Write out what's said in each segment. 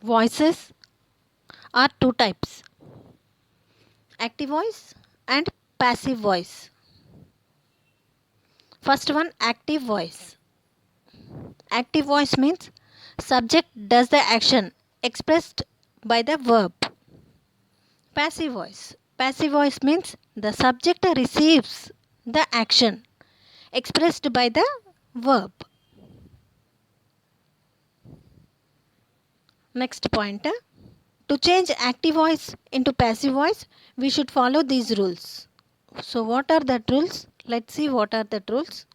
Voices are two types: active voice and passive voice. First one, active voice. Active voice means subject does the action expressed by the verb. Passive voice. Passive voice means the subject receives the action expressed by the verb. Next point. To change active voice into passive voice, we should follow these rules. So what are the rules? Let's see what are the rules.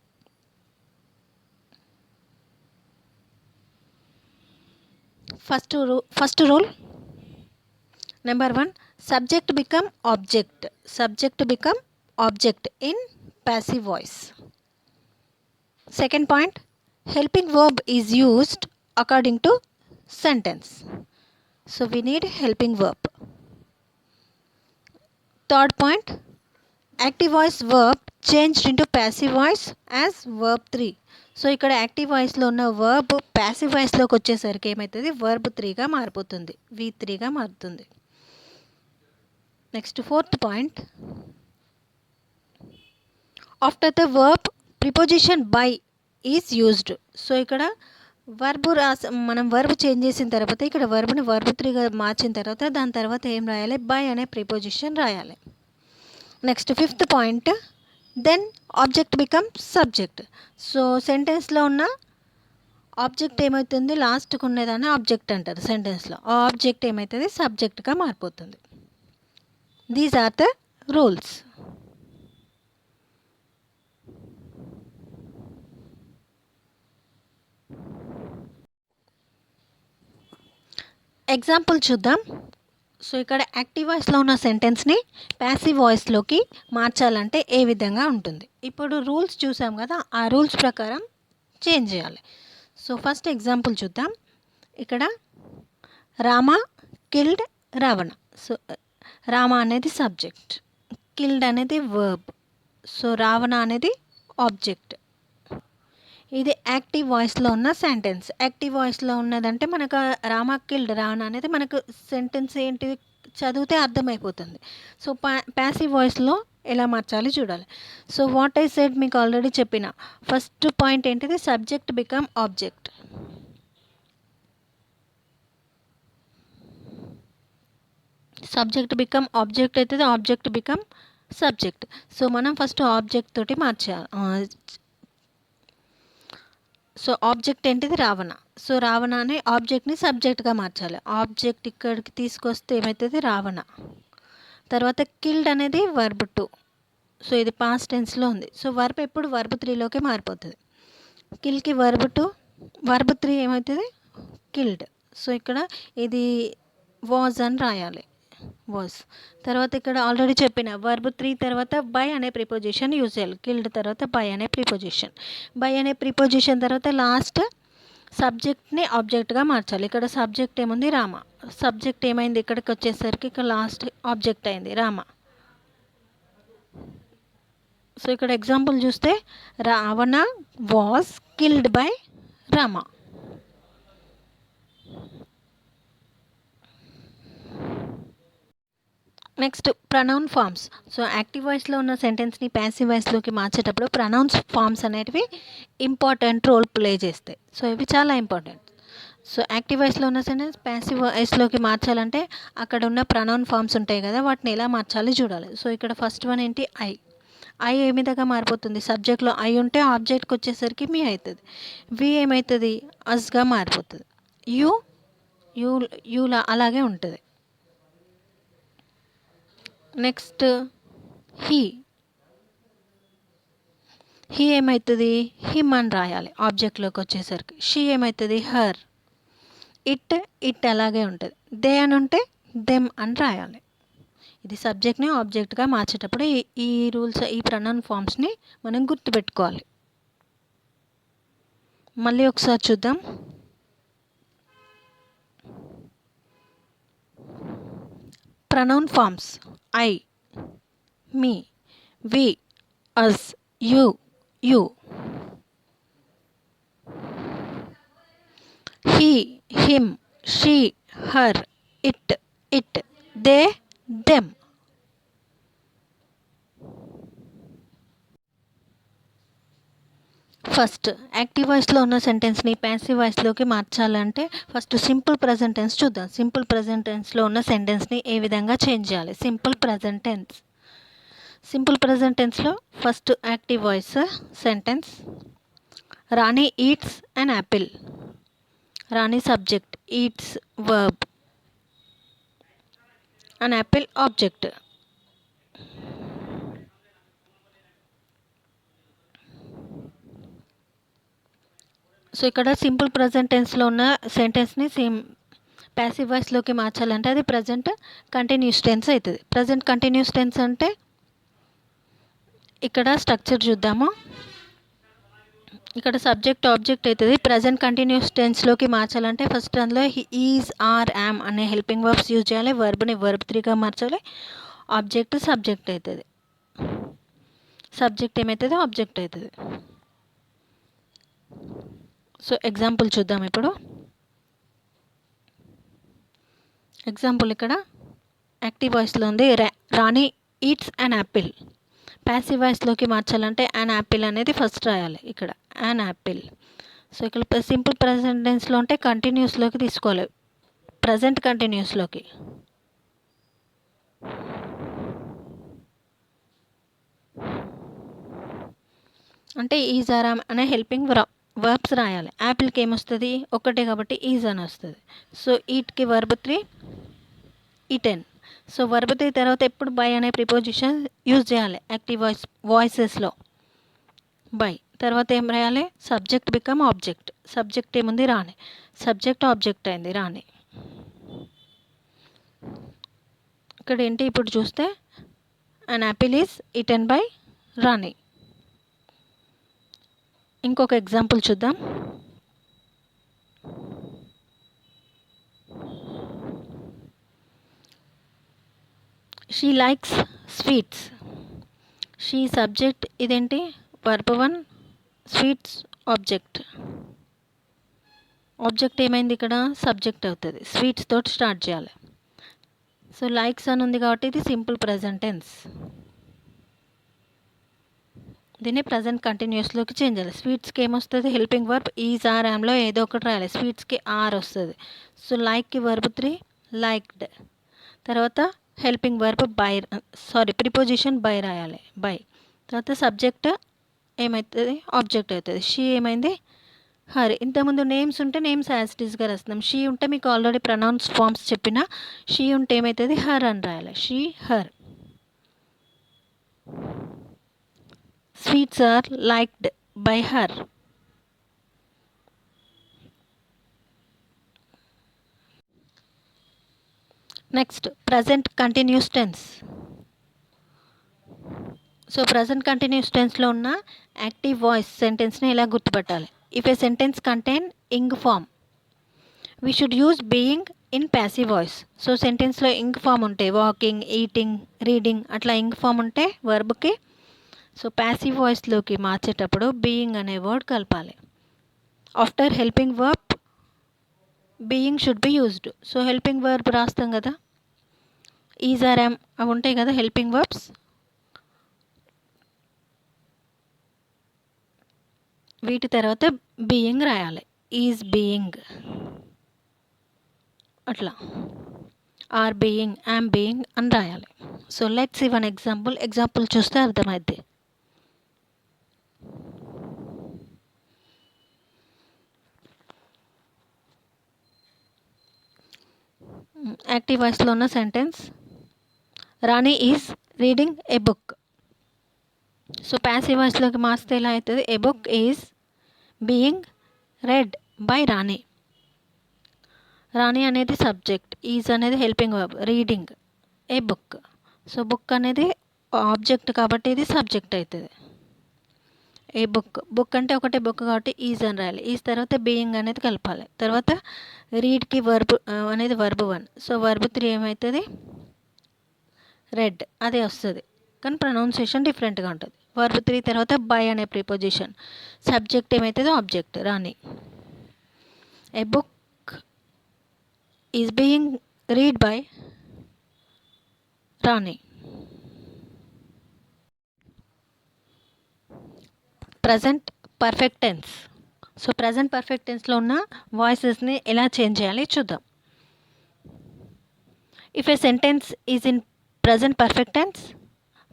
First rule, number 1, subject become object. Subject become object in passive voice. Second point, helping verb is used according to sentence. So we need helping verb. Third point, active voice verb changed into passive voice as verb 3. So ఇక్కడ active వాయిస్లో ఉన్న verb passive వాయిస్లోకి వచ్చేసరికి ఏమవుతుంది, verb 3గా మారిపోతుంది, V3గా మారుతుంది. Next fourth point, after the verb preposition by is used. So ఇక్కడ verb మనం వర్బ్ చేంజ్ చేసిన తర్వాత ఇక్కడ వర్బ్ని వర్బ్ 3గా మార్చిన తర్వాత దాని తర్వాత ఏం రాయాలి, బై అనే ప్రిపోజిషన్ రాయాలి. Next fifth point, then object become subject. So సెంటెన్స్లో ఉన్న ఆబ్జెక్ట్ ఏమవుతుంది, లాస్ట్కి ఉన్నదాన్ని ఆబ్జెక్ట్ అంటారు సెంటెన్స్లో. ఆ ఆబ్జెక్ట్ ఏమవుతుంది, సబ్జెక్ట్గా మారిపోతుంది. These are the rules. Example చూద్దాం. సో ఇక్కడ యాక్టివ్ వాయిస్లో ఉన్న సెంటెన్స్ని ప్యాసివ్ వాయిస్లోకి మార్చాలంటే ఏ విధంగా ఉంటుంది. ఇప్పుడు రూల్స్ చూసాం కదా, ఆ రూల్స్ ప్రకారం చేంజ్ చేయాలి. సో ఫస్ట్ ఎగ్జాంపుల్ చూద్దాం. ఇక్కడ రామ కిల్డ్ రావణ. సో రామ అనేది సబ్జెక్ట్, కిల్డ్ అనేది వర్బ్, సో రావణ అనేది ఆబ్జెక్ట్. ఇది యాక్టివ్ వాయిస్లో ఉన్న సెంటెన్స్. యాక్టివ్ వాయిస్లో ఉన్నదంటే మనకు రామ కిల్డ్ రావణ అనేది మనకు సెంటెన్స్ ఏంటి చదివితే అర్థమైపోతుంది. సో ప్యాసివ్ వాయిస్లో ఎలా మార్చాలి చూడాలి. సో వాట్ ఐ సెడ్ మీకు ఆల్రెడీ చెప్పిన. ఫస్ట్ పాయింట్ ఏంటిది, subject become object. Subject become object అవుతుంది, ఆబ్జెక్ట్ బికమ్ సబ్జెక్ట్. సో మనం ఫస్ట్ ఆబ్జెక్ట్ తోటి మార్చాలి. సో ఆబ్జెక్ట్ ఏంటిది, రావణ. సో రావణ అనే ఆబ్జెక్ట్ని సబ్జెక్ట్గా మార్చాలి. ఆబ్జెక్ట్ ఇక్కడికి తీసుకొస్తే ఏమవుతుంది, రావణ. తర్వాత కిల్డ్ అనేది వర్బ్ 2. సో ఇది పాస్ట్ టెన్స్లో ఉంది. సో వర్బ్ ఎప్పుడు వర్బ్ 3లోకి మారిపోతుంది. కిల్కి వర్బ్ 2, వర్బ్ 3 ఏమవుతుంది, కిల్డ్. సో ఇక్కడ ఇది వాజ్ అని రాయాలి, వాజ్. తర్వాత ఇక్కడ ఆల్రెడీ చెప్పిన వర్బ్ 3 తర్వాత బై అనే ప్రిపోజిషన్ యూజ్ చేయాలి. కిల్డ్ తర్వాత బై అనే ప్రిపోజిషన్. బై అనే ప్రిపోజిషన్ తర్వాత లాస్ట్ సబ్జెక్ట్ని ఆబ్జెక్ట్గా మార్చాలి. ఇక్కడ సబ్జెక్ట్ ఏముంది, రామ. సబ్జెక్ట్ ఏమైంది, ఇక్కడికి వచ్చేసరికి ఇక్కడ లాస్ట్ ఆబ్జెక్ట్ అయింది, రామ. సో ఇక్కడ ఎగ్జాంపుల్ చూస్తే Ravana was killed by Rama. Next pronoun forms. So active వాయిస్లో ఉన్న సెంటెన్స్ని ప్యాసివ్ వాయిస్లోకి మార్చేటప్పుడు ప్రనౌన్స్ ఫార్మ్స్ అనేటివి ఇంపార్టెంట్ రోల్ ప్లే చేస్తాయి. సో ఇవి చాలా ఇంపార్టెంట్. సో యాక్టివ్ వాయిస్లో ఉన్న సెంటెన్స్ ప్యాసివ్ వాయిస్లోకి మార్చాలంటే అక్కడ ఉన్న ప్రనౌన్ ఫార్మ్స్ ఉంటాయి కదా, వాటిని ఎలా మార్చాలి చూడాలి. సో ఇక్కడ ఫస్ట్ వన్ ఏంటి, ఐ. ఐ ఏ విధంగా మారిపోతుంది, సబ్జెక్ట్లో ఐ ఉంటే ఆబ్జెక్ట్కి వచ్చేసరికి మీ అవుతుంది. వి ఏమవుతుంది, అస్గా మారిపోతుంది. యూ యూలా అలాగే ఉంటుంది. నెక్స్ట్ హీ ఏమవుతుంది, హిమ్ అని రాయాలి ఆబ్జెక్ట్లోకి వచ్చేసరికి. షీ ఏమవుతుంది, హర్. ఇట్ అలాగే ఉంటుంది. దే అని ఉంటే దెమ్ అని రాయాలి. ఇది సబ్జెక్ట్ని ఆబ్జెక్ట్గా మార్చేటప్పుడు ఈ రూల్స్, ఈ ప్రనౌన్ ఫార్మ్స్ని మనం గుర్తుపెట్టుకోవాలి. మళ్ళీ ఒకసారి చూద్దాం. Pronoun forms: I, me, we, us, you. He, him, she, her, it, they, them. First active వాయిస్లో ఉన్న సెంటెన్స్ని ప్యాసివ్ వాయిస్లోకి మార్చాలంటే ఫస్ట్ సింపుల్ ప్రజెంట్ టెన్స్ చూద్దాం. సింపుల్ ప్రజెంట్ టెన్స్లో ఉన్న సెంటెన్స్ని ఏ విధంగా చేంజ్ చేయాలి. సింపుల్ ప్రజెంట్ టెన్స్లో first active voice sentence. Rani eats an apple. Rani subject, eats verb, an apple object. So ఇక్కడ సింపుల్ ప్రజెంట్ టెన్స్లో ఉన్న సెంటెన్స్ని ప్యాసివ్ వాయిస్లోకి మార్చాలంటే అది ప్రజెంట్ కంటిన్యూస్ టెన్స్ అవుతుంది. ప్రజెంట్ కంటిన్యూస్ టెన్స్ అంటే ఇక్కడ స్ట్రక్చర్ చూద్దాము. ఇక్కడ సబ్జెక్ట్ ఆబ్జెక్ట్ అవుతుంది. ప్రజెంట్ కంటిన్యూస్ టెన్స్లోకి మార్చాలంటే ఫస్ట్ అందులో ఈజ్, ఆర్, యామ్ అనే హెల్పింగ్ వర్బ్స్ యూజ్ చేయాలి. వర్బ్ని వర్బ్ 3గా మార్చాలి. ఆబ్జెక్ట్ సబ్జెక్ట్ అవుతుంది. సబ్జెక్ట్ ఏమవుతుంది, ఆబ్జెక్ట్ అవుతుంది. సో ఎగ్జాంపుల్ చూద్దాం ఇప్పుడు. ఎగ్జాంపుల్ ఇక్కడ యాక్టివ్ వాయిస్లో ఉంది. రాణి ఈట్స్ అన్ యాపిల్. ప్యాసివ్ వాయిస్లోకి మార్చాలంటే అన్ యాపిల్ అనేది ఫస్ట్ రాయాలి. ఇక్కడ అన్ యాపిల్. సో ఇక్కడ సింపుల్ ప్రజెంట్ టెన్స్లో ఉంటే కంటిన్యూస్లోకి తీసుకోవాలి. ప్రజెంట్ కంటిన్యూస్లోకి. అంటే ఈజ్, ఆర్, యామ్ అనే హెల్పింగ్ వర్బ్స్ రాయాలి. యాపిల్కి ఏమొస్తుంది, ఒకటే కాబట్టి ఈజ్ అని వస్తుంది. సో ఈట్కి వర్బ్ 3, ఈటెన్. సో వర్బ్ 3 తర్వాత ఎప్పుడు బై అనే ప్రిపోజిషన్ యూజ్ చేయాలి యాక్టివ్ వాయిసెస్లో. బై తర్వాత ఏం రాయాలి, సబ్జెక్ట్ బికమ్ ఆబ్జెక్ట్. సబ్జెక్ట్ ఏముంది, రాణి. సబ్జెక్ట్ ఆబ్జెక్ట్ అయింది, రాణి. ఇక్కడ ఏంటి ఇప్పుడు చూస్తే an apple is eaten by Rani. ఇంకొక ఎగ్జాంపుల్ చూద్దాం. She likes sweets. She subject, ఇదేంటి వర్బ్ 1, స్వీట్స్ ఆబ్జెక్ట్. ఆబ్జెక్ట్ ఏమైంది ఇక్కడ, సబ్జెక్ట్ అవుతుంది. స్వీట్స్ తోటి స్టార్ట్ చేయాలి. సో లైక్స్ అని ఉంది కాబట్టి ఇది సింపుల్ ప్రజెంట్ టెన్స్. దీన్ని ప్రజెంట్ కంటిన్యూస్లోకి చేంజ్ చేయాలి. స్వీట్స్కి ఏమొస్తుంది, హెల్పింగ్ వర్బ్ ఈజ్, ఆర్, యామ్లో ఏదో ఒకటి రాయాలి. స్వీట్స్కి ఆర్ వస్తుంది. సో లైక్కి వర్బ్ 3, లైక్డ్. తర్వాత హెల్పింగ్ వర్బ్ ప్రిపోజిషన్ బై రాయాలి, బై. తర్వాత సబ్జెక్ట్ ఏమవుతుంది, ఆబ్జెక్ట్ అవుతుంది. షీ ఏమైంది, హర్. ఇంతకుముందు నేమ్స్ ఉంటే నేమ్స్ యాజ్ ఇట్ ఈస్గా రాస్తున్నాం. షీ ఉంటే మీకు ఆల్రెడీ ప్రొనౌన్స్ ఫార్మ్స్ చెప్పిన. షీ ఉంటే ఏమవుతుంది, హర్ అని రాయాలి. She, her. Sweets are liked by her. Next present continuous tense. So present continuous టెన్స్లో ఉన్న యాక్టివ్ వాయిస్ సెంటెన్స్ని ఎలా గుర్తుపట్టాలి. If a sentence contain ing form, we should use being in passive voice. So సెంటెన్స్లో ing form ఉంటే walking, eating, reading అట్లా ing form ఉంటే వర్బ్కి, సో ప్యాసివ్ వాయిస్లోకి మార్చేటప్పుడు బీయింగ్ అనే వర్డ్ కలపాలి. After helping verb being should be used. So helping verb రాస్తాం కదా, ఈజ్, ఆర్, యామ్ అవి ఉంటాయి కదా హెల్పింగ్ వర్బ్స్. వీటి తర్వాత బీయింగ్ రాయాలి. ఈజ్ బీయింగ్ అట్లా, ఆర్ బీయింగ్, యామ్ బీయింగ్ అని రాయాలి. So let's see one example. Example చూస్తే అర్థమైద్ది. యాక్టివ్ వాయిస్లో ఉన్న sentence, Rani is reading a book. So passive వాయిస్లోకి మార్స్తే ఎలా అవుతుంది, a book is being read by Rani. Rani అనేది సబ్జెక్ట్, ఈజ్ అనేది helping verb, reading a book. So book అనేది ఆబ్జెక్ట్ కాబట్టి ఇది సబ్జెక్ట్ అవుతుంది. ఏ బుక్ అంటే ఒకటే బుక్ కాబట్టి ఈజ్ అని రాయాలి. ఈజ్ తర్వాత బీయింగ్ అనేది కలపాలి. తర్వాత రీడ్కి వర్బ్ అనేది వర్బ్ 1. సో వర్బ్ 3 ఏమవుతుంది, రెడ్ అదే వస్తుంది, కానీ ప్రొనౌన్సియేషన్ డిఫరెంట్గా ఉంటుంది. వర్బ్ 3 తర్వాత బై అనే ప్రిపోజిషన్. సబ్జెక్ట్ ఏమవుతుంది, object, Rani. A book is being read by Rani. Present perfect tense. So present perfect టెన్స్లో ఉన్న వాయిసెస్ని ఎలా చేంజ్ చేయాలి చూద్దాం. If a sentence is in present perfect tense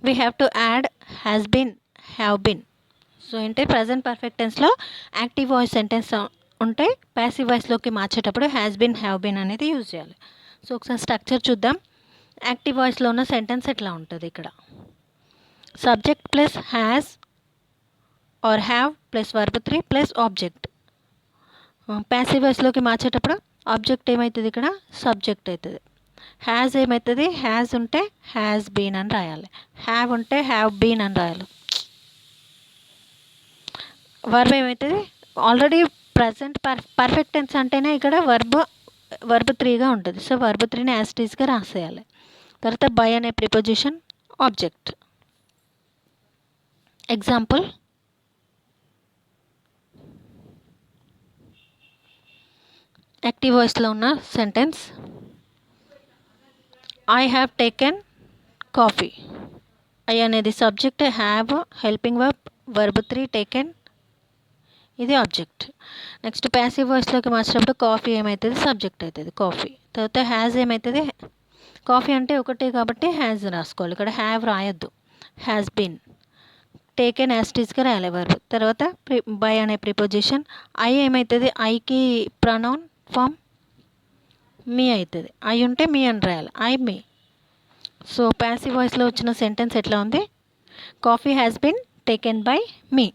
we have to add has been, have been. So అంటే present perfect టెన్స్లో active voice sentence ఉంటే passive వాయిస్లోకి మార్చేటప్పుడు హ్యాస్ బీన్, హ్యావ్ బీన్ అనేది యూజ్ చేయాలి. సో ఒకసారి స్ట్రక్చర్ చూద్దాం. యాక్టివ్ వాయిస్లో ఉన్న సెంటెన్స్ ఎట్లా ఉంటుంది ఇక్కడ. Subject plus has or have plus verb 3 plus object. Passive వాయిస్లోకి మార్చేటప్పుడు ఆబ్జెక్ట్ ఏమవుతుంది ఇక్కడ, సబ్జెక్ట్ అవుతుంది. హ్యాస్ ఏమవుతుంది, హ్యాస్ ఉంటే హ్యాస్ బీన్ అని రాయాలి, హ్యావ్ ఉంటే హ్యావ్ బీన్ అని రాయాలి. వర్బ్ ఏమవుతుంది, ఆల్రెడీ ప్రజెంట్ పర్ఫెక్ట్ టెన్స్ అంటేనే ఇక్కడ వర్బ్ 3గా ఉంటుంది. సో వర్బ్ 3ని యాజ్ ఇట్ ఈస్గా రాసేయాలి. తర్వాత బై అనే ప్రిపోజిషన్ ఆబ్జెక్ట్. ఎగ్జాంపుల్, యాక్టివ్ వాయిస్లో ఉన్న sentence I have taken coffee. I అనేది subject, have helping verb, verb 3 taken ఇది ఆబ్జెక్ట్. నెక్స్ట్ ప్యాసివ్ వాయిస్లోకి మార్చినప్పుడు కాఫీ ఏమవుతుంది, సబ్జెక్ట్ అవుతుంది కాఫీ. తర్వాత హ్యాజ్ ఏమవుతుంది, కాఫీ అంటే ఒకటే కాబట్టి హ్యాజ్ రాసుకోవాలి, ఇక్కడ హ్యావ్ రాయొద్దు, has been. Taken as it ఈస్గా రాయాలి వర్బ్. తర్వాత బై అనే ప్రిపోజిషన్ ఐ ఏమవుతుంది, ఐకి ప్రొనౌన్ ఫామ్ మీ అవుతుంది, ఐ ఉంటే మీ అని రాయాలి, ఐ మీ. సో ప్యాసివ్ వాయిస్లో వచ్చిన సెంటెన్స్ ఎట్లా ఉంది, coffee has been taken by me.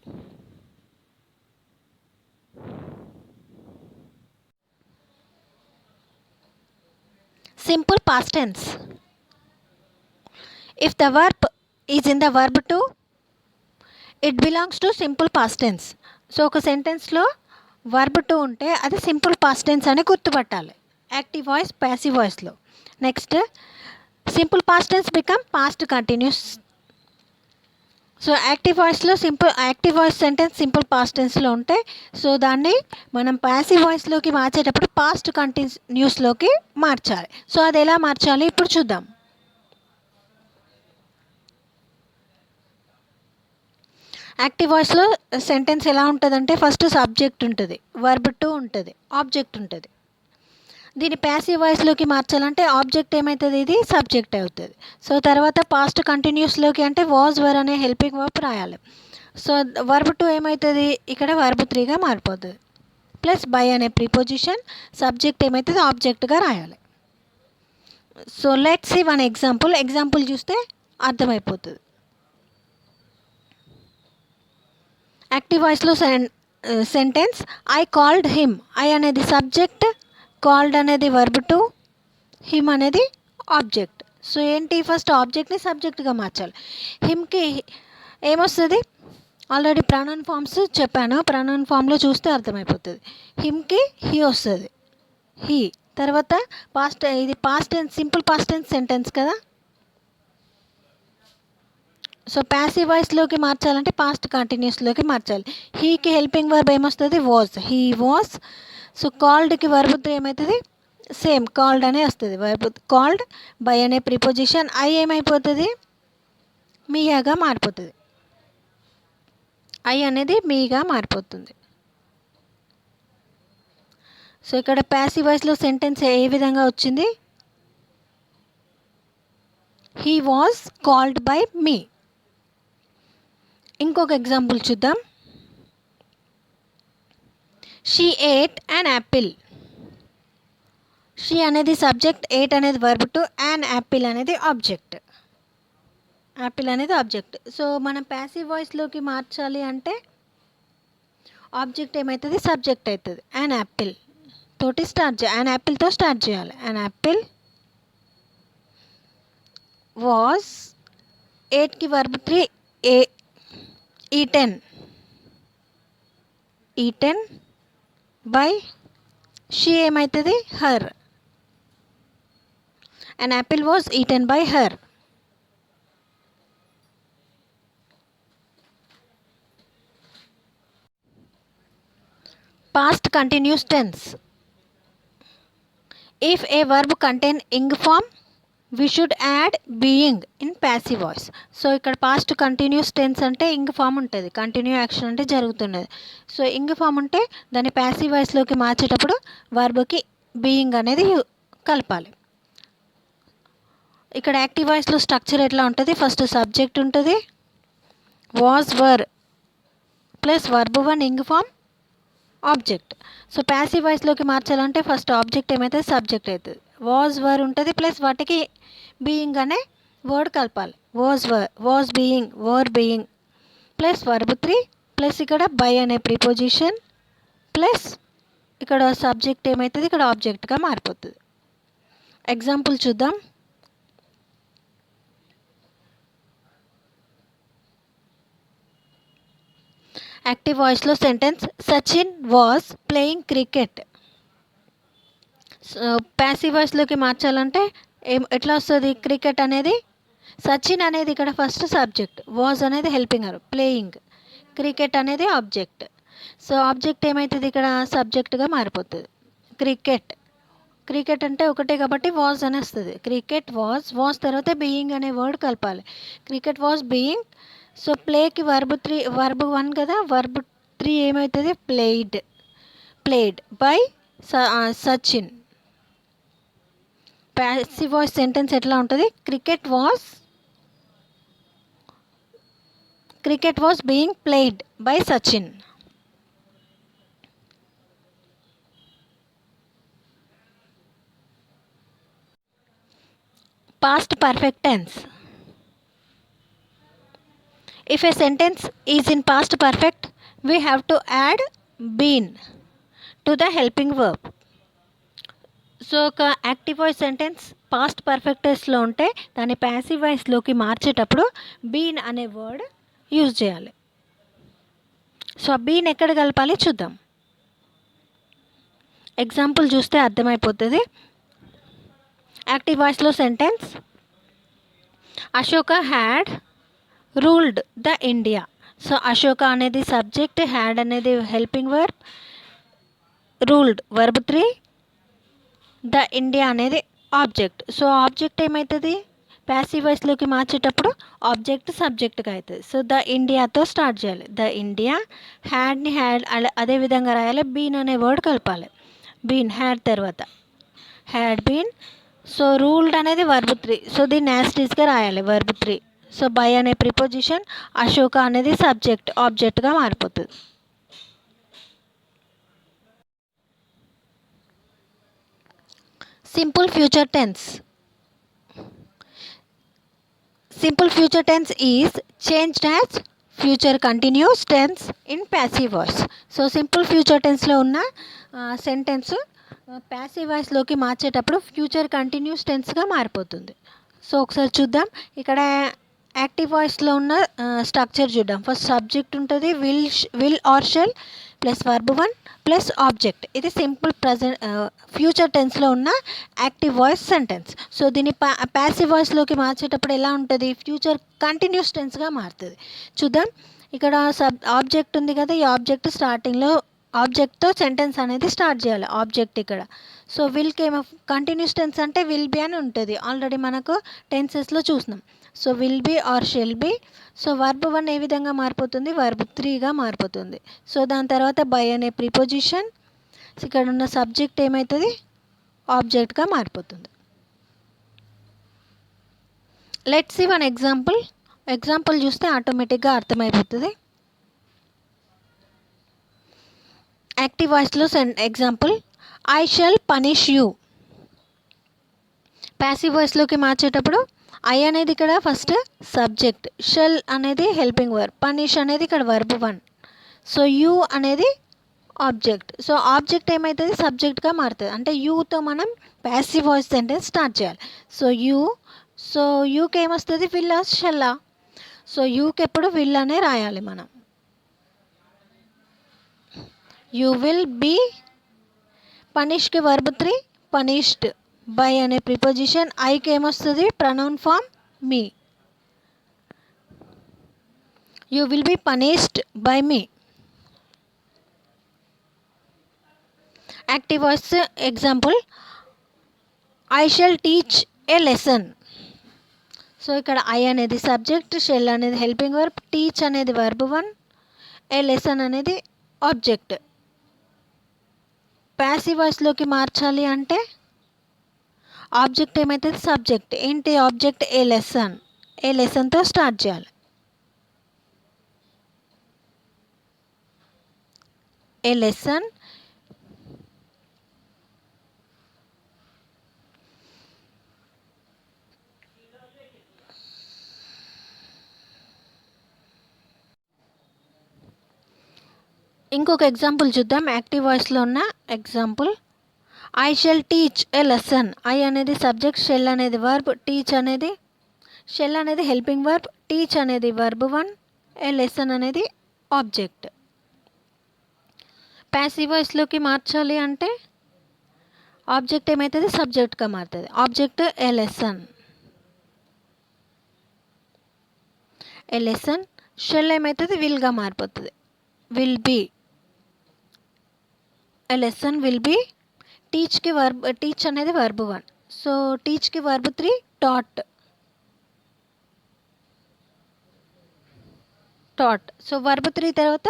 Simple past tense. If the verb is in the verb to it belongs to simple past tense. So ఒక సెంటెన్స్లో వర్బ్ టు ఉంటే అది simple past tense అని గుర్తుపట్టాలి యాక్టివ్ వాయిస్ ప్యాసివ్ వాయిస్లో. Next simple past tense become past continuous. So active voice sentence simple past టెన్స్లో ఉంటే so దాన్ని మనం ప్యాసివ్ వాయిస్లోకి మార్చేటప్పుడు పాస్ట్ కంటిన్యూస్లోకి మార్చాలి. సో అది ఎలా మార్చాలి ఇప్పుడు చూద్దాం. యాక్టివ్ వాయిస్లో సెంటెన్స్ ఎలా ఉంటుందంటే ఫస్ట్ సబ్జెక్ట్ ఉంటుంది, వర్బ్ 2 ఉంటుంది, ఆబ్జెక్ట్ ఉంటుంది. దీన్ని ప్యాసివ్ వాయిస్లోకి మార్చాలంటే ఆబ్జెక్ట్ ఏమవుతుంది, ఇది సబ్జెక్ట్ అవుతుంది. సో తర్వాత పాస్ట్ కంటిన్యూస్లోకి అంటే వాజ్ వర్ అనే హెల్పింగ్ వర్బ్ రాయాలి. సో వర్బ్ 2 ఏమవుతుంది, ఇక్కడ వర్బ్ 3గా మారిపోతుంది. ప్లస్ బై అనే ప్రిపోజిషన్ సబ్జెక్ట్ ఏమవుతుంది, ఆబ్జెక్ట్గా రాయాలి. So let's see one example చూస్తే అర్థమైపోతుంది. యాక్టివ్ వాయిస్లో sentence I called him. I అనేది సబ్జెక్ట్, కాల్డ్ అనేది వర్బ్ 2, హిమ్ అనేది ఆబ్జెక్ట్. సో ఏంటి, ఫస్ట్ ఆబ్జెక్ట్ని సబ్జెక్ట్గా మార్చాలి. హిమ్కి ఏమొస్తుంది, ఆల్రెడీ ప్రొనౌన్ ఫామ్స్ చెప్పాను, ప్రొనౌన్ ఫామ్లో చూస్తే అర్థమైపోతుంది. హిమ్కి హీ వస్తుంది, హీ. తర్వాత ఇది past tense, simple past tense sentence కదా. సో ప్యాసివ్ వాయిస్లోకి మార్చాలంటే పాస్ట్ కంటిన్యూస్లోకి మార్చాలి. హీకి హెల్పింగ్ వర్బ్ ఏమొస్తుంది, వాజ్, హీ వాజ్. సో కాల్డ్కి వర్బ్ 3 ఏమవుతుంది, సేమ్ కాల్డ్ అనే వస్తుంది, వర్బ్ కాల్డ్. బై అనే ప్రిపోజిషన్ ఐ ఏమైపోతుంది, మీయాగా మారిపోతుంది, ఐ అనేది మీగా మారిపోతుంది. సో ఇక్కడ ప్యాసివ్ వాయిస్లో సెంటెన్స్ ఏ విధంగా వచ్చింది, he was called by me. ఇంకొక ఎగ్జాంపుల్ చూద్దాం. She ate an apple. She అనేది సబ్జెక్ట్, ఏట్ అనేది వర్బ్ 2, అండ్ యాపిల్ అనేది ఆబ్జెక్ట్. యాపిల్ అనేది ఆబ్జెక్ట్. సో మనం ప్యాసివ్ వాయిస్లోకి మార్చాలి అంటే ఆబ్జెక్ట్ ఏమవుతుంది, సబ్జెక్ట్ అవుతుంది. అండ్ యాపిల్ తోటి అండ్ యాపిల్తో స్టార్ట్ చేయాలి. అండ్ యాపిల్ వాజ్, ఏట్కి వర్బ్ 3 ఈటెన్ బై షీ ఏమవుతుంది, her. And apple was eaten by her. Past continuous tense. If a verb contain ing form we should add being in passive voice. So ఇక్కడ past continuous tense అంటే ing form ఉంటుంది, continue action అంటే జరుగుతున్నది. So ఇంగ్ form ఉంటే దాన్ని passive వాయిస్లోకి మార్చేటప్పుడు వర్బ్కి being అనేది కలపాలి. ఇక్కడ యాక్టివ్ వాయిస్లో స్ట్రక్చర్ ఎట్లా ఉంటుంది? ఫస్ట్ సబ్జెక్ట్ ఉంటుంది, was were plus verb one ing form object. So passive వాయిస్లోకి మార్చాలంటే ఫస్ట్ ఆబ్జెక్ట్ ఏమైతే సబ్జెక్ట్ అవుతుంది, వాజ్ వర్ ఉంటుంది ప్లస్ వాటికి బీయింగ్ అనే వర్డ్ కలపాలి. Was being, were being plus verb 3 plus ఇక్కడ బై అనే ప్రిపోజిషన్ ప్లస్ ఇక్కడ సబ్జెక్ట్ ఏమవుతుంది, ఇక్కడ ఆబ్జెక్ట్గా మారిపోతుంది. ఎగ్జాంపుల్ చూద్దాం. యాక్టివ్ వాయిస్లో sentence Sachin was playing cricket. Passive వాయిస్లోకి మార్చాలంటే ఎట్లా వస్తుంది? క్రికెట్ అనేది సచిన్ అనేది ఇక్కడ ఫస్ట్ సబ్జెక్ట్, వాజ్ అనేది హెల్పింగ్ వర్బ్, ప్లేయింగ్, క్రికెట్ అనేది ఆబ్జెక్ట్. సో ఆబ్జెక్ట్ ఏమవుతుంది ఇక్కడ సబ్జెక్ట్గా మారిపోతుంది. క్రికెట్ అంటే ఒకటే కాబట్టి వాజ్ అని వస్తుంది. క్రికెట్ వాజ్ తర్వాత బీయింగ్ అనే వర్డ్ కలపాలి. Cricket was being. సో ప్లేకి వర్బ్ 1 కదా, వర్బ్ 3 ఏమవుతుంది? Played by Sachin. Passive voice sentence ఎట్లా ఉంటుంది? Cricket was being played by Sachin. Past perfect tense. If a sentence is in past perfect, we have to add been to the helping verb. So ఒక active voice sentence past perfect టెన్స్లో ఉంటే దాన్ని passive వాయిస్లోకి మార్చేటప్పుడు been అనే word use చేయాలి. So ఆ been ఎక్కడ కలపాలి చూద్దాం. ఎగ్జాంపుల్ చూస్తే అర్థమైపోతుంది. యాక్టివ్ వాయిస్లో sentence Ashoka had ruled the India. So Ashoka అనేది సబ్జెక్ట్, హ్యాడ్ అనేది helping verb, ruled verb 3, the India అనేది ఆబ్జెక్ట్. సో ఆబ్జెక్ట్ ఏమవుతుంది? ప్యాసివ్ వాయిస్లోకి మార్చేటప్పుడు ఆబ్జెక్ట్ సబ్జెక్ట్గా అవుతుంది. సో ద ఇండియాతో స్టార్ట్ చేయాలి. ద ఇండియా, హ్యాడ్ని హ్యాడ్ అదే విధంగా రాయాలి. బీన్ అనే వర్డ్ కలపాలి. బీన్ హ్యాడ్ తర్వాత హ్యాడ్ బీన్. సో రూల్డ్ అనేది వర్బ్ 3. సో దీన్ని యాస్టీస్గా రాయాలి వర్బ్ 3. సో బై అనే ప్రిపోజిషన్, అశోక అనేది సబ్జెక్ట్, ఆబ్జెక్ట్గా మారిపోతుంది. Simple future tense. Simple future tense is changed as future continuous tense in passive voice. So simple future టెన్స్లో ఉన్న సెంటెన్స్ ప్యాసివ్ వాయిస్లోకి మార్చేటప్పుడు ఫ్యూచర్ కంటిన్యూస్ టెన్స్గా మారిపోతుంది. సో ఒకసారి చూద్దాం. ఇక్కడ యాక్టివ్ వాయిస్లో ఉన్న స్ట్రక్చర్ చూద్దాం. ఫస్ట్ సబ్జెక్ట్ ఉంటుంది, will or shall plus verb 1 plus object. ఇది సింపుల్ ప్రజెంట్ ఫ్యూచర్ టెన్స్లో ఉన్న యాక్టివ్ వాయిస్ సెంటెన్స్. సో దీన్ని ప్యాసివ్ వాయిస్లోకి మార్చేటప్పుడు ఎలా ఉంటుంది? ఫ్యూచర్ కంటిన్యూస్ టెన్స్గా మారుతుంది. చూద్దాం. ఇక్కడ ఆబ్జెక్ట్ ఉంది కదా, ఈ ఆబ్జెక్ట్ స్టార్టింగ్లో ఆబ్జెక్ట్తో సెంటెన్స్ అనేది స్టార్ట్ చేయాలి. ఆబ్జెక్ట్ ఇక్కడ. సో విల్కి ఏమో కంటిన్యూస్ టెన్స్ అంటే విల్ బి అని ఉంటుంది, ఆల్రెడీ మనకు టెన్సెస్లో చూసినాం. So will be or shall be. So verb 1 ఏ విధంగా మారిపోతుంది? వర్బ్ 3గా మారిపోతుంది. సో దాని తర్వాత బై అనే ప్రిపోజిషన్, ఇక్కడ ఉన్న సబ్జెక్ట్ ఏమవుతుంది? ఆబ్జెక్ట్గా మారిపోతుంది. లెట్స్ సీ వన్ ఎగ్జాంపుల్ చూస్తే ఆటోమేటిక్గా అర్థమైపోతుంది. యాక్టివ్ వాయిస్లో example I shall punish you. Passive వాయిస్లోకి మార్చేటప్పుడు ఐ అనేది ఇక్కడ ఫస్ట్ సబ్జెక్ట్, షెల్ అనేది హెల్పింగ్ వర్బ్, పనిష్ అనేది ఇక్కడ వర్బ్ 1. సో యూ అనేది ఆబ్జెక్ట్. సో ఆబ్జెక్ట్ ఏమవుతుంది? సబ్జెక్ట్గా మారుతుంది. అంటే యూతో మనం ప్యాసివ్ వాయిస్ సెంటెన్స్ స్టార్ట్ చేయాలి. సో యూకి ఏమొస్తుంది? విల్ ఆర్ షెల్లా. సో యూకి ఎప్పుడు విల్ అనే రాయాలి మనం. You will be. పనిష్కి వర్బ్ 3, పనిష్డ్ బై అనే ప్రిపోజిషన్, ఐకి ఏమొస్తుంది? Pronoun form me. You will be punished by me. Active voice example I shall teach a lesson. So ఇక్కడ ఐ అనేది సబ్జెక్ట్, షెల్ అనేది హెల్పింగ్ వర్బ్, టీచ్ అనేది verb 1, a lesson అనేది object. Passive వాయిస్లోకి మార్చాలి అంటే ఆబ్జెక్ట్ ఏమవుతుంది? సబ్జెక్ట్. ఏంటి ఆబ్జెక్ట్? A lesson. ఏ లెసన్తో స్టార్ట్ చేయాలి. A lesson. ఇంకొక ఎగ్జాంపుల్ చూద్దాం. యాక్టివ్ వాయిస్లో ఉన్న example. I shall teach a lesson. I అనేది సబ్జెక్ట్, షెల్ అనేది వర్బ్, టీచ్ అనేది షెల్ అనేది హెల్పింగ్ వర్బ్, టీచ్ అనేది వర్బ్ 1, ఏ లెసన్ అనేది ఆబ్జెక్ట్. ప్యాసివ్ వాయిస్లోకి మార్చాలి అంటే ఆబ్జెక్ట్ ఏమవుతుంది? సబ్జెక్ట్గా మారుతుంది. Object a lesson. A lesson. Shall ఏమవుతుంది? విల్గా మారిపోతుంది. Will be. A lesson will be. టీచ్కి వర్బ్, టీచ్ అనేది వర్బ్ 1. సో టీచ్కి verb 3 taught. Taught. So verb 3 తర్వాత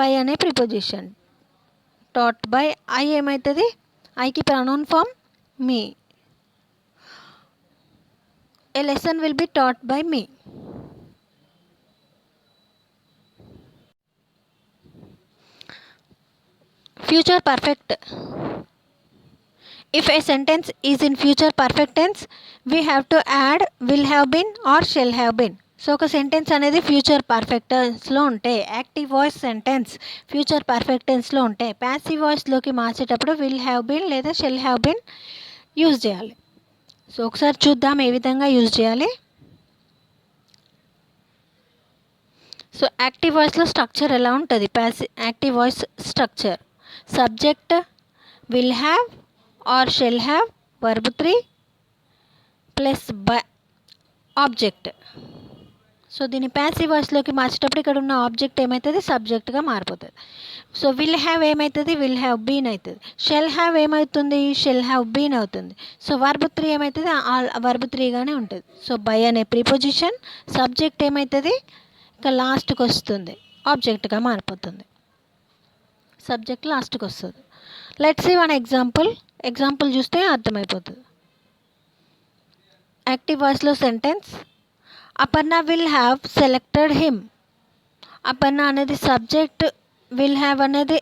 బై అనే ప్రిపోజిషన్. Taught by. ఐ ఏమవుతుంది? ఐకి pronoun form me. A lesson will be taught by me. Future perfect. If a sentence is in future perfect tense, we have to add will have been or shall have been. So ఒక sentence అనేది future perfect టెన్స్లో ఉంటే, active voice sentence future perfect టెన్స్లో ఉంటే, passive వాయిస్లోకి మార్చేటప్పుడు will have been లేదా shall have been use చేయాలి. సో ఒకసారి చూద్దాం ఏ విధంగా యూజ్ చేయాలి. సో యాక్టివ్ వాయిస్లో స్ట్రక్చర్ ఎలా ఉంటుంది? Active voice structure subject will have or shall have verb 3 plus by object. So దీన్ని ప్యాసివ్ వాయిస్లోకి మార్చేటప్పుడు ఇక్కడ ఉన్న ఆబ్జెక్ట్ ఏమవుతుంది? సబ్జెక్ట్గా మారిపోతుంది. సో విల్ హ్యావ్ ఏమవుతుంది? విల్ హ్యావ్ బీన్ అవుతుంది. షెల్ హ్యావ్ ఏమవుతుంది? షెల్ హ్యావ్ బీన్ అవుతుంది. సో వర్బ్ 3 ఏమవుతుంది? వర్బ్ 3గానే ఉంటుంది. సో బై అనే ప్రిపోజిషన్ సబ్జెక్ట్ ఏమవుతుంది? ఇంకా లాస్ట్కి వస్తుంది, ఆబ్జెక్ట్గా మారిపోతుంది. సబ్జెక్ట్ లాస్ట్కి వస్తుంది. లెట్స్ సీ వన్ ఎగ్జాంపుల్ చూస్తే అర్థమైపోతుంది. యాక్టివ్ వాయిస్లో sentence. Aparna will have selected him. Aparna అనేది సబ్జెక్ట్, విల్ హ్యావ్ అనేది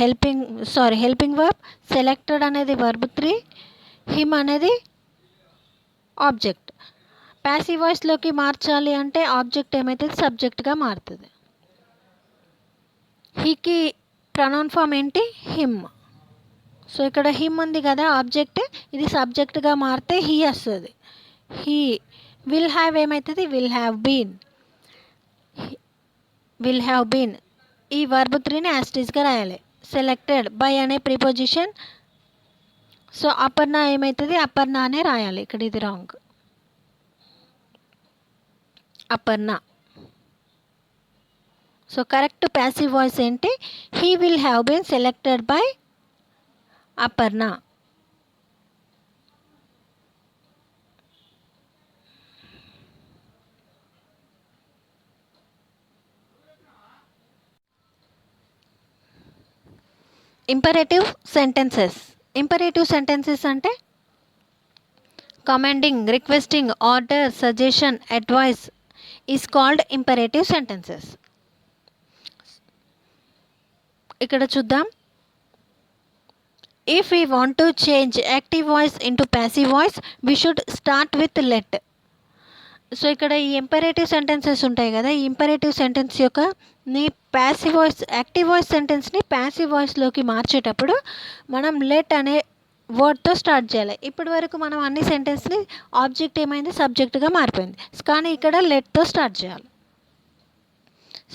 హెల్పింగ్ వర్బ్, సెలెక్టెడ్ అనేది వర్బ్ 3, హిమ్ అనేది ఆబ్జెక్ట్. ప్యాసివ్ వాయిస్లోకి మార్చాలి అంటే ఆబ్జెక్ట్ ఏమవుతుంది? సబ్జెక్ట్గా మారుతుంది. హీకి ప్రొనౌన్ ఫామ్ ఏంటి? హిమ్. సో ఇక్కడ హిమ్ ఉంది కదా ఆబ్జెక్ట్, ఇది సబ్జెక్ట్గా మారితే హీ వస్తుంది. హీ. విల్ హ్యావ్ ఏమవుతుంది? Will have been. Will have been. ఈ వర్బ్ 3ని యాస్టీస్గా రాయాలి. సెలెక్టెడ్ బై అనే ప్రిపోజిషన్. సో అపర్ణ ఏమవుతుంది? అపర్ణ అనే రాయాలి. ఇక్కడ ఇది wrong. Aparna. So correct passive voice ఏంటి? He will have been selected by Aparna. Imperative sentences అంటే commanding, requesting, order, suggestion, advice is called imperative sentences. ఇక్కడ చూద్దాం. If we want to change active voice into passive voice, we should start with let. So ఇక్కడ ఈ imperative sentences ఉంటాయి కదా, ఈ imperative sentence యొక్క passive voice, active voice సెంటెన్స్ని passive వాయిస్లోకి మార్చేటప్పుడు మనం లెట్ అనే వర్డ్తో స్టార్ట్ చేయాలి. ఇప్పటి వరకు మనం అన్ని సెంటెన్స్ని ఆబ్జెక్ట్ ఏమైంది? సబ్జెక్ట్గా మారిపోయింది. కానీ ఇక్కడ లెట్తో స్టార్ట్ చేయాలి.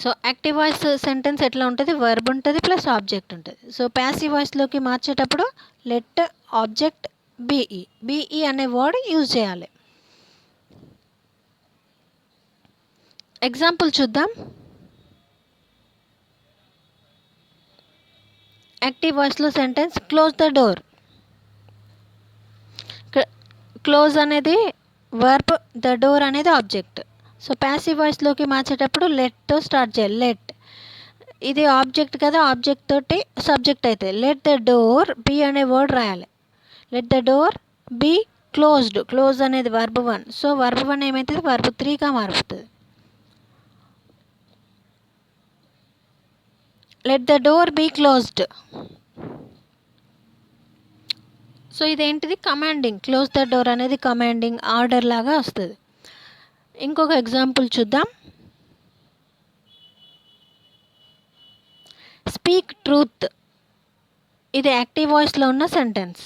సో యాక్టివ్ వాయిస్ సెంటెన్స్ ఎట్లా ఉంటుంది? వర్బ్ ఉంటుంది ప్లస్ ఆబ్జెక్ట్ ఉంటుంది. సో ప్యాసివ్ వాయిస్లోకి మార్చేటప్పుడు లెట్, ఆబ్జెక్ట్, బీఈ అనే వర్డ్ యూజ్ చేయాలి. ఎగ్జాంపుల్ చూద్దాం. యాక్టివ్ వాయిస్లో sentence close the door. Close అనేది వర్బ్, ద డోర్ అనేది ఆబ్జెక్ట్. సో ప్యాసివ్ వాయిస్లోకి మార్చేటప్పుడు లెట్తో స్టార్ట్ చేయాలి. లెట్ ఇది ఆబ్జెక్ట్ కదా, ఆబ్జెక్ట్ తోటి సబ్జెక్ట్ అయితే లెట్ ద డోర్ బి అనే వర్డ్ రాయాలి. Let the door be closed. Close అనేది వర్బ్ 1. సో వర్బ్ 1 ఏమవుతుంది, వర్బ్ 3గా మారుతుంది. Let the door be closed. So ఇదేంటిది, కమాండింగ్. క్లోజ్ ద డోర్ అనేది కమాండింగ్ ఆర్డర్ లాగా వస్తుంది. ఇంకొక ఎగ్జాంపుల్ చూద్దాం. స్పీక్ ట్రూత్, ఇది యాక్టివ్ వాయిస్లో ఉన్న సెంటెన్స్.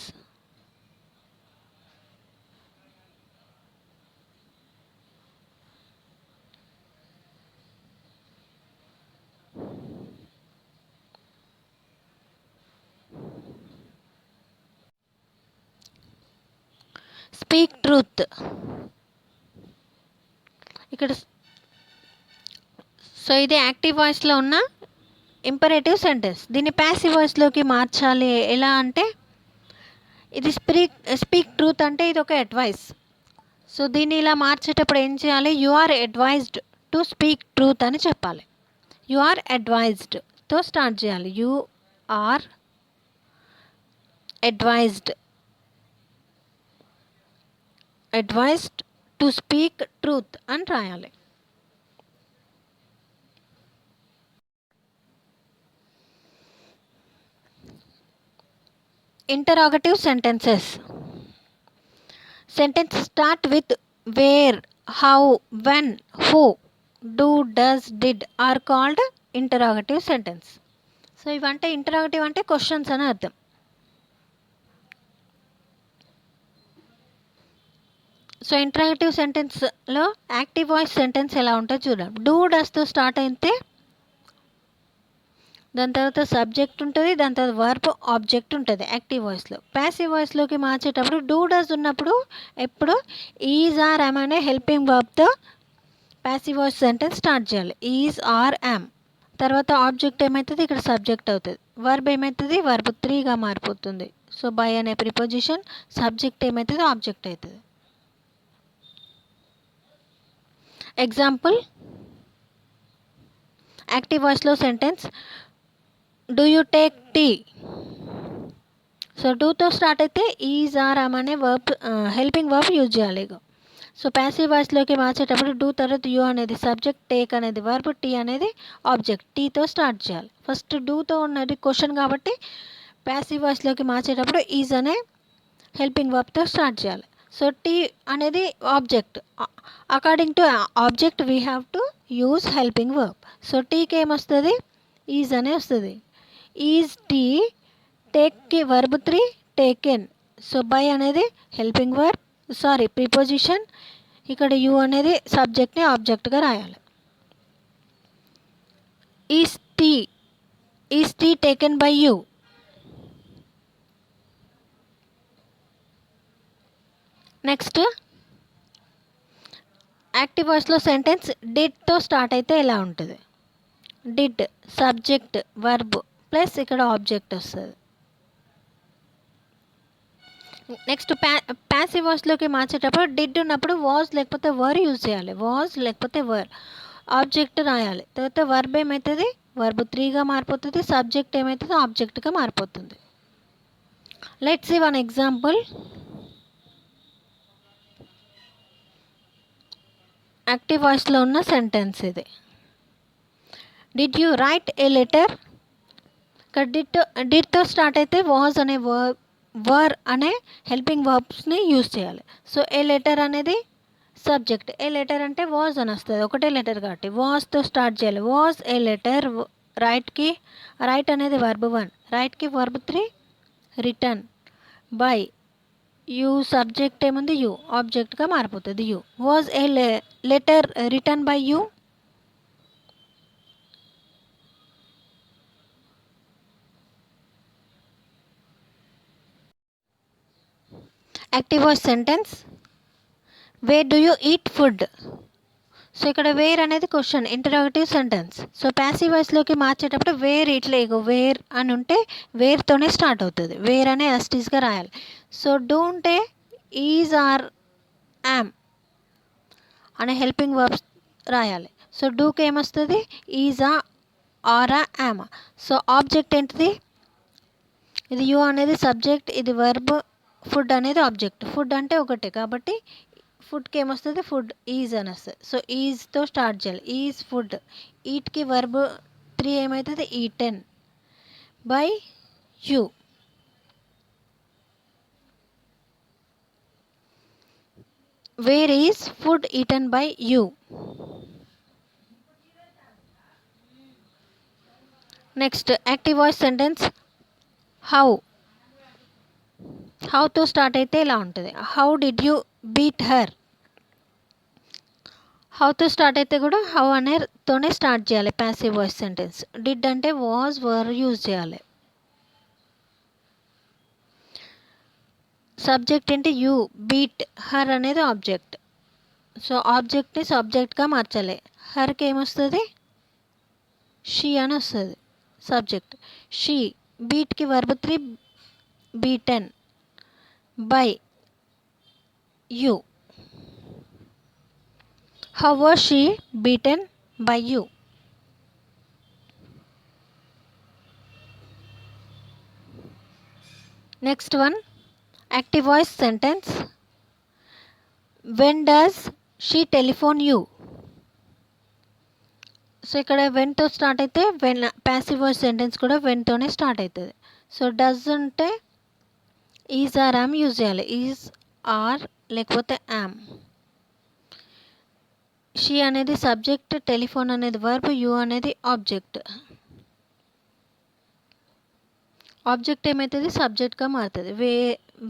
స్పీక్ ట్రూత్ ఇక్కడ. సో ఇది యాక్టివ్ వాయిస్లో ఉన్న ఇంపరేటివ్ సెంటెన్స్. దీన్ని ప్యాసివ్ వాయిస్లోకి మార్చాలి ఎలా అంటే, ఇది స్పీక్ ట్రూత్ అంటే ఇది ఒక అడ్వైస్. సో దీన్ని ఇలా మార్చేటప్పుడు ఏం చేయాలి, you are advised to speak truth అని చెప్పాలి. యు ఆర్ అడ్వైజ్డ్తో స్టార్ట్ చేయాలి. You are advised to speak truth అని రాయాలి. Interrogative sentences. Sentence start with where, how, when, who, do, does, did are called interrogative sentence. So ఇవంటే interrogative అంటే questions అని అర్థం. సో ఇంటరాగేటివ్ సెంటెన్స్లో యాక్టివ్ వాయిస్ సెంటెన్స్ ఎలా ఉంటుందో చూద్దాం. డూ డస్తో స్టార్ట్ అయితే దాని తర్వాత సబ్జెక్ట్ ఉంటుంది, దాని తర్వాత వర్బ్, ఆబ్జెక్ట్ ఉంటుంది యాక్టివ్ వాయిస్లో. ప్యాసివ్ వాయిస్లోకి మార్చేటప్పుడు డూ డస్ ఉన్నప్పుడు ఎప్పుడు ఈజ్ ఆర్ యామ్ అనే హెల్పింగ్ వర్బ్తో ప్యాసివ్ వాయిస్ సెంటెన్స్ స్టార్ట్ చేయాలి. ఈజ్ ఆర్ యామ్ తర్వాత ఆబ్జెక్ట్ ఏమవుతుంది, ఇక్కడ సబ్జెక్ట్ అవుతుంది. వర్బ్ ఏమవుతుంది, వర్బ్ 3గా మారిపోతుంది. సో బై అనే ప్రిపోజిషన్, సబ్జెక్ట్ ఏమవుతుంది, ఆబ్జెక్ట్ అవుతుంది. ఎగ్జాంపుల్, యాక్టివ్ వాయిస్లో sentence do you take tea. So డూతో స్టార్ట్ అయితే ఈజ్ ఆర్ యామ్ అనే వర్బ్, హెల్పింగ్ వర్బ్ యూజ్ చేయాలి. సో ప్యాసివ్ వాయిస్లోకి మార్చేటప్పుడు డూ తర్వాత యూ అనేది సబ్జెక్ట్, టేక్ అనేది వర్బ్, టీ అనేది ఆబ్జెక్ట్. టీతో స్టార్ట్ చేయాలి. ఫస్ట్ డూతో ఉన్నది క్వశ్చన్ కాబట్టి ప్యాసివ్ వాయిస్లోకి మార్చేటప్పుడు ఈజ్ అనే హెల్పింగ్ వర్బ్తో స్టార్ట్ చేయాలి. సో టీ అనేది object. According to object we have to use helping verb. So టీకి ఏమొస్తుంది, ఈజ్ అనే వస్తుంది. ఈజ్ టీ, టేక్కి వర్బ్ 3 టేకెన్. సో బై అనేది హెల్పింగ్ వర్బ్, ప్రిపోజిషన్. ఇక్కడ యూ అనేది సబ్జెక్ట్ని ఆబ్జెక్ట్గా రాయాలి. Is T taken by you. Next active వాయిస్లో సెంటెన్స్ డిడ్తో స్టార్ట్ అయితే ఎలా ఉంటుంది, డిడ్ సబ్జెక్ట్, వర్బ్ ప్లస్ ఇక్కడ ఆబ్జెక్ట్ వస్తుంది. నెక్స్ట్ ప్యాసివ్ వాయిస్లోకి మార్చేటప్పుడు డిడ్ ఉన్నప్పుడు వాజ్ లేకపోతే వర్ యూజ్ చేయాలి. వాజ్ లేకపోతే వర్, ఆబ్జెక్ట్ రాయాలి. తర్వాత వర్బ్ ఏమవుతుంది, వర్బ్ 3గా మారిపోతుంది. సబ్జెక్ట్ ఏమవుతుంది, ఆబ్జెక్ట్గా మారిపోతుంది. Let's see one example. Active వాయిస్లో ఉన్న సెంటెన్స్ ఇది. Did you write a letter. ఇక్కడ డిడ్తో స్టార్ట్ అయితే వాజ్ అనే వర్ అనే హెల్పింగ్ వర్బ్స్ని యూజ్ చేయాలి. సో ఏ లెటర్ అనేది సబ్జెక్ట్, ఏ లెటర్ అంటే వాజ్ అని వస్తుంది, ఒకటే లెటర్ కాబట్టి వాజ్తో స్టార్ట్ చేయాలి. Was a letter. రైట్ అనేది వర్బ్ 1, రైట్కి verb 3 written. By you subject ఏముంది, యూ ఆబ్జెక్ట్గా మారిపోతుంది. You was a letter return by you. Active voice sentence where do you eat food. So ఇక్కడ వేర్ అనేది question, interrogative sentence. So passive వాయిస్లోకి మార్చేటప్పుడు where ఇట్లా వేర్ అని ఉంటే వేర్తోనే స్టార్ట్ అవుతుంది. వేర్ అనే యాస్టీస్గా రాయాలి. సో డూ ఉంటే ఈజ్ ఆర్ యామ్ అనే హెల్పింగ్ వర్బ్స్ రాయాలి. సో డూకి ఏమొస్తుంది? ఈజా, ఆరా, యామా. సో ఆబ్జెక్ట్ ఏంటిది? ఇది యు అనేది సబ్జెక్ట్, ఇది వర్బ్, ఫుడ్ అనేది ఆబ్జెక్ట్. ఫుడ్ అంటే ఒకటే కాబట్టి ఫుడ్కి ఏమొస్తుంది? ఫుడ్ ఈజ్ అని వస్తుంది. సో ఈజ్తో స్టార్ట్ చేయాలి. Is food. ఈట్కి వర్బ్ 3 ఏమవుతుంది? Eaten by you. Where is food eaten by you. Next active voice sentence how. హౌతో స్టార్ట్ అయితే ఇలా ఉంటుంది. How did you beat her. హౌతో స్టార్ట్ అయితే కూడా హౌ అనేతోనే స్టార్ట్ చేయాలి ప్యాసివ్ వాయిస్ సెంటెన్స్. డిడ్ అంటే వాజ్, వర్ యూజ్ చేయాలి. సబ్జెక్ట్ ఏంటి? యూ. బీట్ హర్ అనేది ఆబ్జెక్ట్. సో ఆబ్జెక్ట్ని సబ్జెక్ట్గా మార్చాలి. హర్కి ఏమొస్తుంది? షీ అని వస్తుంది సబ్జెక్ట్. షీ. బీట్కి verb 3 beaten by you. How was she beaten by you. Next one active voice sentence when does she telephone you. So ఇక్కడ వెన్తో స్టార్ట్ అయితే వెన్ ప్యాసివ్ వాయిస్ సెంటెన్స్ కూడా వెన్తోనే స్టార్ట్ అవుతుంది. సో డస్ అంటే is are am use చేయాలి. Is are లేకపోతే am. She అనేది సబ్జెక్ట్, టెలిఫోన్ అనేది వర్బ్, యూ అనేది ఆబ్జెక్ట్. ఆబ్జెక్ట్ ఏమవుతుంది? సబ్జెక్ట్గా మారుతుంది.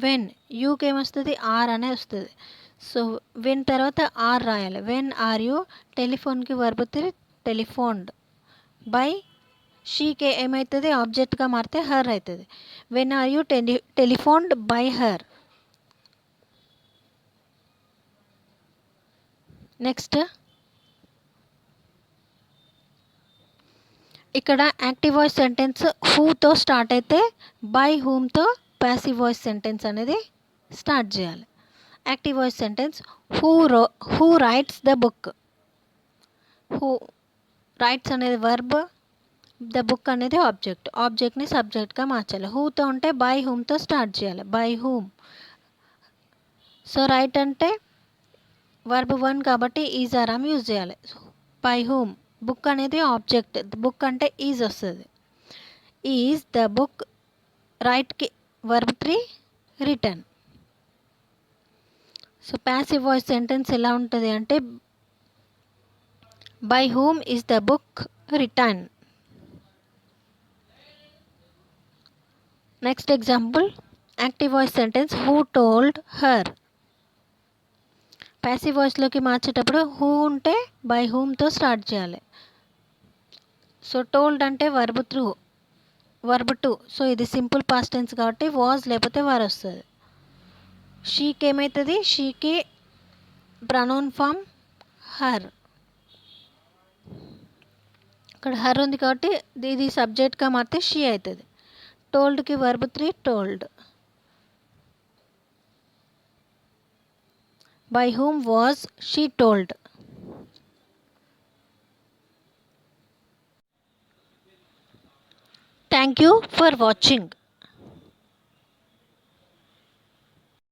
వెన్ యూకి ఏమొస్తుంది? ఆర్ అనే వస్తుంది. సో వెన్ తర్వాత ఆర్ రాయాలి. When are you. టెలిఫోన్కి వర్బ్ 3 టెలిఫోన్డ్ బై. షీకి ఏమవుతుంది? ఆబ్జెక్ట్గా మారితే హర్ అవుతుంది. When are you telephoned by her. Next ఇక్కడ యాక్టివ్ వాయిస్ సెంటెన్స్ హూతో స్టార్ట్ అయితే బై హూమ్తో ప్యాసివ్ వాయిస్ సెంటెన్స్ అనేది స్టార్ట్ చేయాలి. Active voice sentence who writes the book. Who writes అనేది వర్బ్, ద బుక్ అనేది ఆబ్జెక్ట్. ఆబ్జెక్ట్ని సబ్జెక్ట్గా మార్చాలి. హూతో ఉంటే బై హూమ్తో స్టార్ట్ చేయాలి. By whom. సో రైట్ అంటే వర్బ్ 1 కాబట్టి ఈజ్ ఆర్ యామ్ యూజ్ చేయాలి. By whom. బుక్ అనేది ఆబ్జెక్ట్. బుక్ అంటే ఈజ్ వస్తుంది. Is the book. రైట్కి verb 3 written. So passive voice sentence ఎలా ఉంటుంది అంటే by whom is the book written. Next example active voice sentence who told her. Passive వాయిస్లోకి మార్చేటప్పుడు హూ ఉంటే బై హూమ్తో స్టార్ట్ చేయాలి. సో టోల్డ్ అంటే వర్బ్ 2. సో ఇది సింపుల్ పాస్ట్ టెన్స్ కాబట్టి వాజ్ లేకపోతే వర్ వస్తుంది. షీకి ఏమవుతుంది? షీకి ప్రొనౌన్ ఫామ్ హర్. ఇక్కడ హర్ ఉంది కాబట్టి ఇది సబ్జెక్ట్గా మారితే షీ అవుతుంది. టోల్డ్కి verb 3 told. By whom was she told. Thank you for watching.